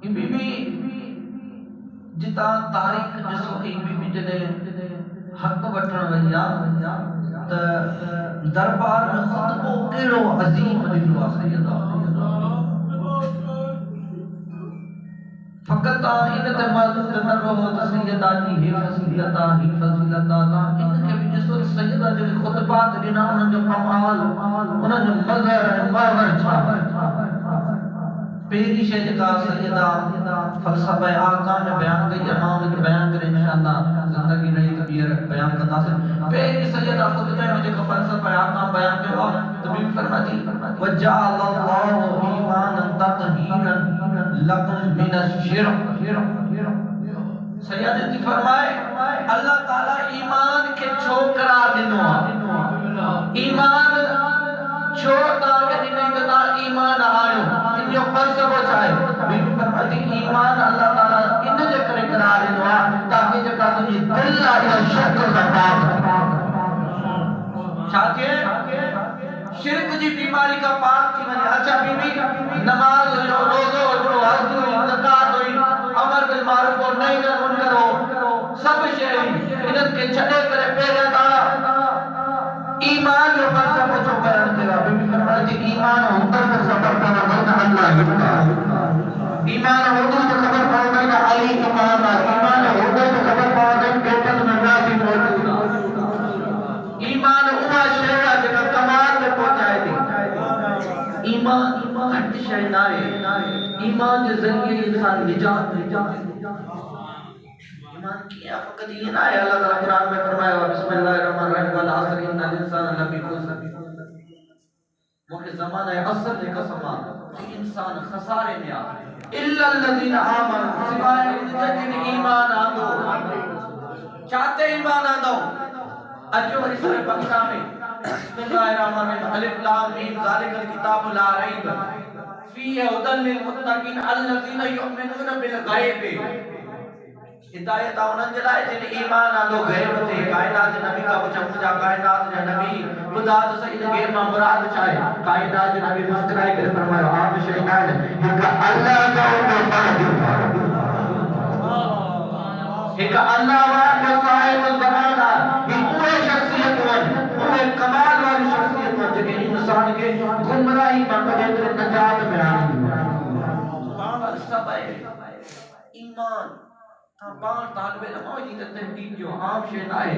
be be جتا تاریخ جسو E B be جدے حق وٹھن ویا ت دربار میں خطبو کیڑو عظیم ڏنو سیدہ فقط ان تے معذور نہ رہو ت سیدہ جی ہی فضیلتا تا ان کے بھی جسو سیدہ جو خطبات ڏنا ان جو کمال ان جو مظہر ماور چھا پہلی شے جکا سیدہ فلسفہ آقا میں بیان کئی امام نے بیان کرے انشاءاللہ زندگی نئی تبیر بیان کرتا سے پہلی سیدہ خطبہ میں جکا فلسفہ آقا بیان کرے تبیر فرماتی وَجَعَلَ اللَّهُ إِيمَانًا تَطْهِيرًا لَكُمْ مِنَ الشِّرْكِ سیدہ جی فرمائے اللہ تعالیٰ ایمان کے چھو قرار دنو ایمان چھو تاکہ نہیں کتا ایمان آئیو جو فلسفہ چاہے بیوی فرماتی ایمان اللہ تعالیٰ ان جے کرے قرار دنو تاکہ جکا تجھے دل آئیو شک کا چاہتے شرک جی بیماری کا پاک کی منی اچھا بیوی نماز ہوئی روزہ ہوئی حج ہوئی زکاة ہوئی امر بالمعروف اور نہیں منکر ہو سب شہری انہوں کے چھڑے کرے پیرے دا ایمان جو فلسفہ جو بیان کرا بیوی فرماتی ایمان ہوتا ہے سبب کا نظر اللہ ایمان ہوتا ہے سبب پاؤں علی امام ایمان ہوتا ہے سبب پاؤں بیٹن نظامی موجود ایمان ہوا شہرہ جگہ کمال میں پہنچائے دی ایمان ہٹ شہر نائے ایمان کے ذریعے انسان نجات ایمان کیا فقط یہ نہ ہے اللہ تعالیٰ قرآن میں فرمایا بسم اللہ الرحمن الرحیم والعصر ان الانسان لفی خسر وہ زمانہ عصر کے قسمان کہ انسان خسارے میں آئے الا الذین آمنوا سوائے جن ایمان آندو چاہتے ایمان آندو اجو رسال بخشا میں بسم اللہ الرحمن الرحیم الف لام میم ذالک الکتاب لا ریب فیہ ھدی للمتقین الذین یؤمنون بالغیب ہدایت انہاں جلائے جن ایمان آندو غیب تے کائنات نبی کا پوچھا مجھا کائنات جا نبی خدا تو سید غیر میں مراد چاہے کائنات نبی مسکرائے کر فرمایا آپ شیطان کہ اللہ کا ایک اللہ واقع صاحب الزمانہ یہ پورے شخصیت پورے کمال والی شخصیت جگہ انسان کے گمراہی پر قدر نجات میں آنی سب ایمان بار طالب علم ہوئی تحقیق جو عام شہد آئے